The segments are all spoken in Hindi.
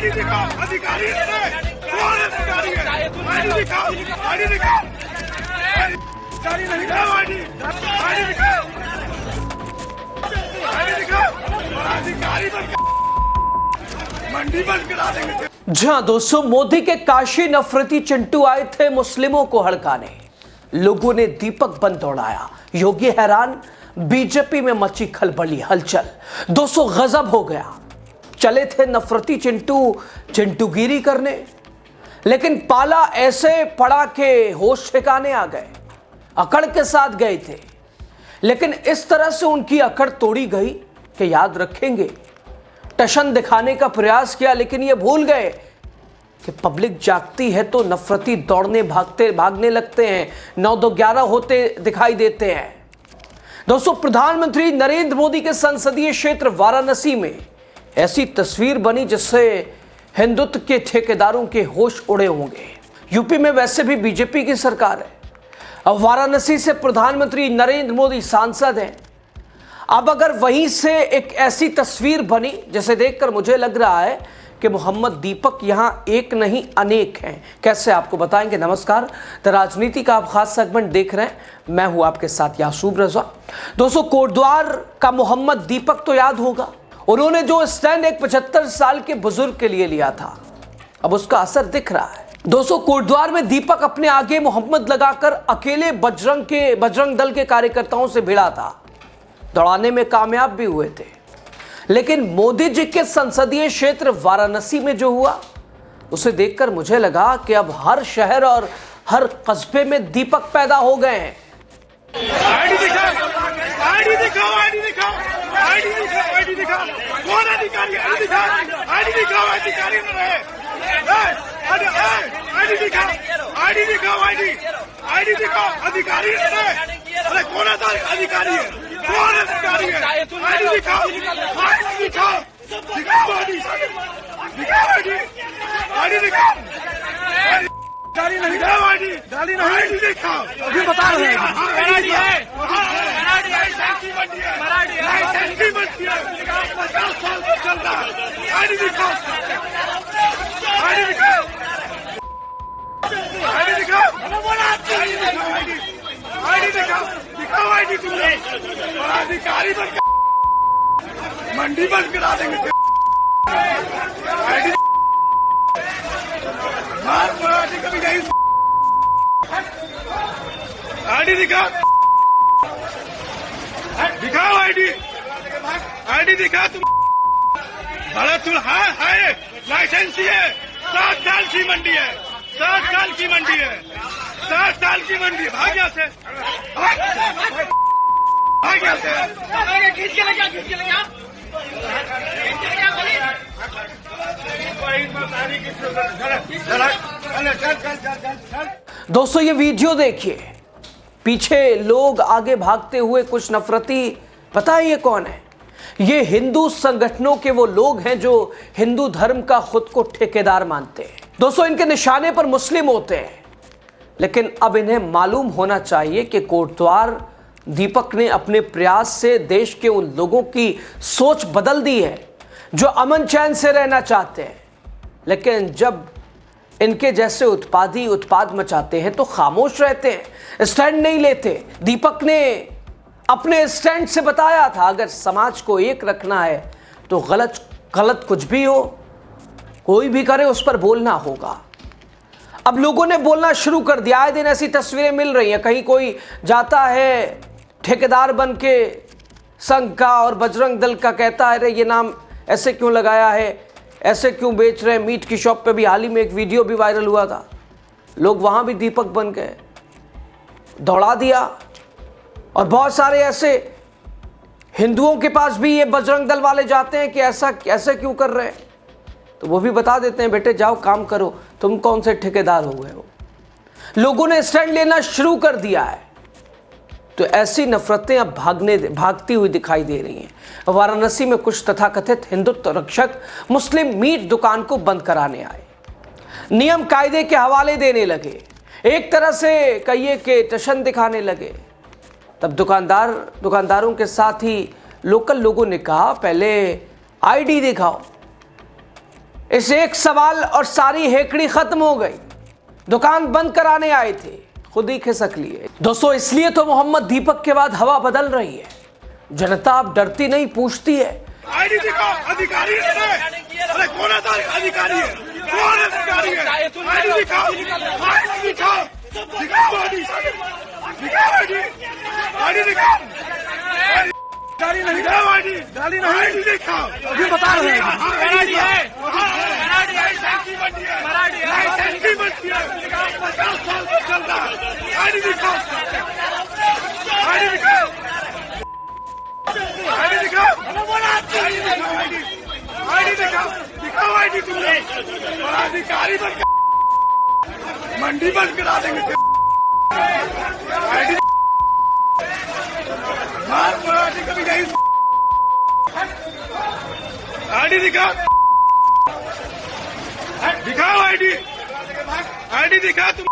आईडी दिखाओ, अधिकारी है, कौन अधिकारी है? आईडी दिखाओ, आईडी दिखाओ, अधिकारी नहीं दिखाओ, आईडी दिखाओ, आईडी दिखाओ, अधिकारी मंडी बंद करा देंगे। जी हाँ दोस्तों, मोदी के काशी नफरती चिंटू आए थे मुस्लिमों को हड़काने। लोगों ने दीपक बंद दौड़ाया, योगी हैरान, बीजेपी में मची खलबली हलचल। दोस्तों गजब हो गया, चले थे नफरती चिंटूगिरी करने, लेकिन पाला ऐसे पड़ा के होश ठिकाने आ गए। अकड़ के साथ गए थे, लेकिन इस तरह से उनकी अकड़ तोड़ी गई कि याद रखेंगे, टशन दिखाने का प्रयास किया, लेकिन ये भूल गए कि पब्लिक जागती है तो नफरती दौड़ने भागने लगते हैं, 9-2-11 होते दिखाई देते हैं। दोस्तों, प्रधानमंत्री नरेंद्र मोदी के संसदीय क्षेत्र वाराणसी में ऐसी तस्वीर बनी जिससे हिंदुत्व के ठेकेदारों के होश उड़े होंगे। यूपी में वैसे भी बीजेपी की सरकार है, अब वाराणसी से प्रधानमंत्री नरेंद्र मोदी सांसद हैं। अब अगर वहीं से एक ऐसी तस्वीर बनी जिसे देखकर मुझे लग रहा है कि मोहम्मद दीपक यहां एक नहीं अनेक हैं। कैसे आपको बताएंगे। नमस्कार, द राजनीति का आप खास सेगमेंट देख रहे हैं, मैं हूं आपके साथ यासूब रजा। दोस्तों, कोटद्वार का मोहम्मद दीपक तो याद होगा, उन्होंने जो स्टैंड एक 75 साल के बुजुर्ग के लिए लिया था, अब उसका असर दिख रहा है। दोस्तों, कोटद्वार में दीपक अपने आगे मोहम्मद लगाकर अकेले बजरंग दल के कार्यकर्ताओं से भिड़ा था, दौड़ाने में कामयाब भी हुए थे। लेकिन मोदी जी के संसदीय क्षेत्र वाराणसी में जो हुआ, उसे देखकर मुझे लगा कि अब हर शहर और हर कस्बे में दीपक पैदा हो गए हैं। आईडी दिखाओ, आईडी दिखाओ, आईडी दिखाओ, आईडी दिखाओ, आईडी दिखाओ, कौन अधिकारी है? आईडी दिखाओ, आईडी दिखाओ, अधिकारी न रहे, आईडी दिखाओ, आईडी दिखाओ, आईडी दिखाओ, अधिकारी न रहे। अरे कौन अधिकारी है? कौन अधिकारी है? आईडी दिखाओ, आईडी दिखाओ, दिखाओ आईडी, दिखाओ आईडी, आईडी दिखाओ, गाड़ी नहीं दिखाओ, आईडी गाड़ी नहीं, आईडी दिखाओ, अभी बता रहे हैं आईडी है, लाइसेंस की मंडी है, लाइसेंस की मंडी है, 50 साल से चल रहा है। आईडी दिखाओ, आईडी दिखाओ, आईडी दिखाओ, आईडी दिखाओ, दिखाओ आईडी तुमने, अधिकारी बन मंडी बंद करा देंगे। आईडी कभी नहीं, आईडी दिखाओ, दिखाओ आईडी, आईडी दिखाओ तुम, बड़ा तुम है लाइसेंस है, 7 साल की मंडी है, 7 साल की मंडी है, 7 साल की मंडी, भाग यहाँ से, भाग यहाँ से, खींच के लगा, खींच के लगा, दोस्तों, ये वीडियो देखिए, पीछे लोग आगे भागते हुए कुछ नफरती, पता है ये कौन है? ये हिंदू संगठनों के वो लोग हैं जो हिंदू धर्म का खुद को ठेकेदार मानते हैं। दोस्तों, इनके निशाने पर मुस्लिम होते हैं, लेकिन अब इन्हें मालूम होना चाहिए कि कोटद्वार दीपक ने अपने प्रयास से देश के उन लोगों की सोच बदल दी है जो अमन चैन से रहना चाहते हैं। लेकिन जब इनके जैसे उत्पाद मचाते हैं तो खामोश रहते हैं, स्टैंड नहीं लेते। दीपक ने अपने स्टैंड से बताया था, अगर समाज को एक रखना है तो गलत कुछ भी हो, कोई भी करे, उस पर बोलना होगा। अब लोगों ने बोलना शुरू कर दिया, आए दिन ऐसी तस्वीरें मिल रही हैं, कहीं कोई जाता है ठेकेदार बन के संघ का और बजरंग दल का, कहता है अरे ये नाम ऐसे क्यों लगाया है, ऐसे क्यों बेच रहे हैं। मीट की शॉप पे भी हाल ही में एक वीडियो भी वायरल हुआ था, लोग वहां भी दीपक बन गए, दौड़ा दिया। और बहुत सारे ऐसे हिंदुओं के पास भी ये बजरंग दल वाले जाते हैं कि ऐसा क्यों कर रहे हैं, तो वो भी बता देते हैं बेटे जाओ काम करो, तुम कौन से ठेकेदार हो गए हो। लोगों ने स्टैंड लेना शुरू कर दिया है, तो ऐसी नफरतें अब भागती हुई दिखाई दे रही हैं। वाराणसी में कुछ तथाकथित हिंदुत्व रक्षक मुस्लिम मीट दुकान को बंद कराने आए, नियम कायदे के हवाले देने लगे, एक तरह से कहिए कि टशन दिखाने लगे। तब दुकानदारों के साथ ही लोकल लोगों ने कहा पहले आईडी दिखाओ। इस एक सवाल और सारी हेकड़ी खत्म हो गई। दुकान बंद कराने आए थे, खुद ही खिसक लिए। दोस्तों, इसलिए तो मोहम्मद दीपक के बाद हवा बदल रही है। जनता अब डरती नहीं, पूछती है। आईडी दिखाओ, अधिकारी है। अरे कौन अधिकारी है? कौन अधिकारी है? आईडी दिखाओ, आईडी दिखाओ, दिखाओ आईडी, दिखाओ आईडी, आईडी दिखाओ, गाड़ी नहीं, दिखाओ आईडी, गाड़ी नहीं, आईडी दिखाओ। अभी बता रहे हैं आईडी है, लाइसेंस की मंडी है, लाइसेंस की मंडी है, 50 साल से चल रहा है। आईडी दिखाओ, आईडी दिखाओ, आईडी दिखाओ, आईडी दिखाओ, दिखाओ आईडी तुमने। और अधिकारी बन के मंडी बंद करा देंगे। आईडी मार पराठी कभी नहीं। आईडी दिखाओ, दिखाओ आईडी, आईडी दिखा तुम।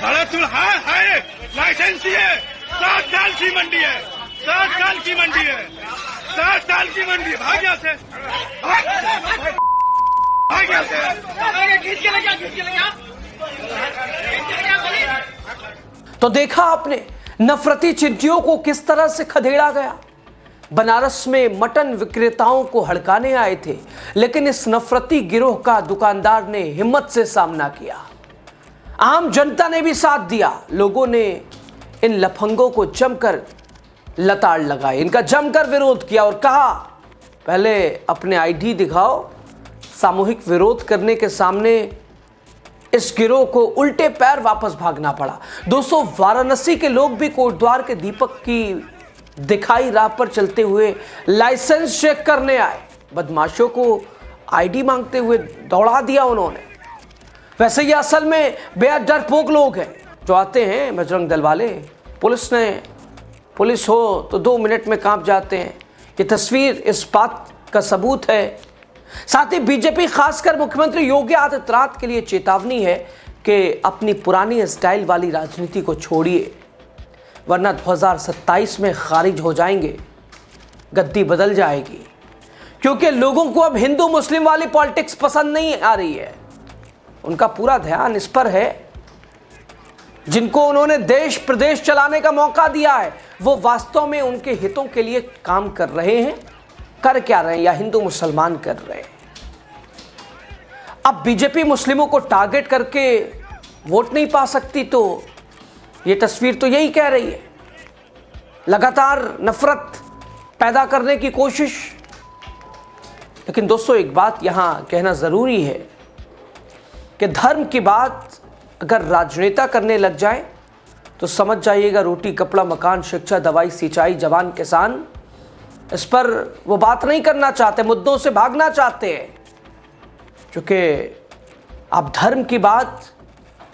बड़ा तुल है लाइसेंस है। 7 साल की मंडी है, 7 साल की मंडी है, 7 साल की मंडी है। भाग यहाँ से, भाग यहाँ से। तो देखा आपने नफरती चिंटियों को किस तरह से खदेड़ा गया। बनारस में मटन विक्रेताओं को हड़काने आए थे, लेकिन इस नफरती गिरोह का दुकानदार ने हिम्मत से सामना किया। आम जनता ने भी साथ दिया। लोगों ने इन लफंगों को जमकर लताड़ लगाई, इनका जमकर विरोध किया और कहा, पहले अपने आईडी दिखाओ। सामूहिक विरोध करने के सामने इस गिरोह को उल्टे पैर वापस भागना पड़ा। दोस्तों, वाराणसी के लोग भी कोटद्वार के दीपक की दिखाई राह पर चलते हुए लाइसेंस चेक करने आए। बदमाशों को आईडी मांगते हुए दौड़ा दिया उन्होंने। वैसे ये असल में बेहद डरपोक लोग हैं जो आते हैं बजरंग दल वाले। पुलिस हो तो 2 मिनट में कांप जाते हैं। ये तस्वीर इस बात का सबूत है। साथ ही बीजेपी खासकर मुख्यमंत्री योगी आदित्यनाथ के लिए चेतावनी है कि अपनी पुरानी स्टाइल वाली राजनीति को छोड़िए, वरना 2027 में खारिज हो जाएंगे, गद्दी बदल जाएगी। क्योंकि लोगों को अब हिंदू मुस्लिम वाली पॉलिटिक्स पसंद नहीं आ रही है। उनका पूरा ध्यान इस पर है। जिनको उन्होंने देश प्रदेश चलाने का मौका दिया है, वो वास्तव में उनके हितों के लिए काम कर रहे हैं। कर क्या रहे हैं? या हिंदू मुसलमान कर रहे हैं। अब बीजेपी मुस्लिमों को टारगेट करके वोट नहीं पा सकती, तो ये तस्वीर तो यही कह रही है। लगातार नफरत पैदा करने की कोशिश। लेकिन दोस्तों, एक बात यहां कहना जरूरी है कि धर्म की बात अगर राजनेता करने लग जाए तो समझ जाइएगा, रोटी कपड़ा मकान शिक्षा दवाई सिंचाई जवान किसान, इस पर वो बात नहीं करना चाहते, मुद्दों से भागना चाहते हैं। क्योंकि आप धर्म की बात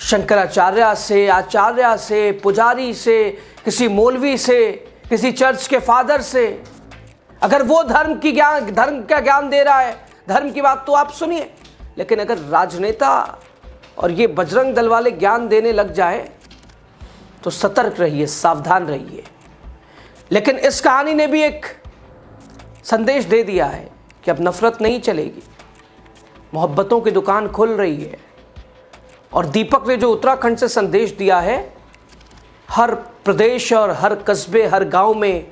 शंकराचार्य से, आचार्य से, पुजारी से, किसी मौलवी से, किसी चर्च के फादर से, अगर वो धर्म का ज्ञान दे रहा है, धर्म की बात तो आप सुनिए। लेकिन अगर राजनेता और ये बजरंग दल वाले ज्ञान देने लग जाए तो सतर्क रहिए, सावधान रहिए। लेकिन इस कहानी ने भी एक संदेश दे दिया है कि अब नफरत नहीं चलेगी, मोहब्बतों की दुकान खुल रही है। और दीपक ने जो उत्तराखंड से संदेश दिया है, हर प्रदेश और हर कस्बे हर गांव में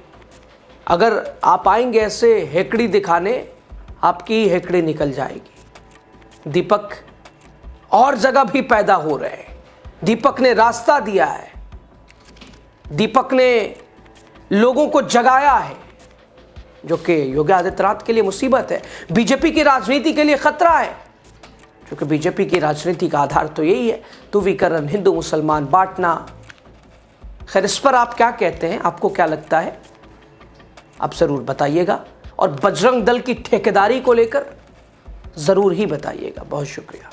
अगर आप आएंगे ऐसे हेकड़ी दिखाने, आपकी ही हेकड़ी निकल जाएगी। दीपक और जगह भी पैदा हो रहे हैं। दीपक ने रास्ता दिया है, दीपक ने लोगों को जगाया है, जो कि योगी आदित्यनाथ के लिए मुसीबत है, बीजेपी की राजनीति के लिए खतरा है। क्योंकि बीजेपी की राजनीति का आधार तो यही है, तुवीकरण, हिंदू मुसलमान बांटना। खैर, इस पर आप क्या कहते हैं? आपको क्या लगता है? आप ज़रूर बताइएगा और बजरंग दल की ठेकेदारी को लेकर ज़रूर ही बताइएगा। बहुत शुक्रिया।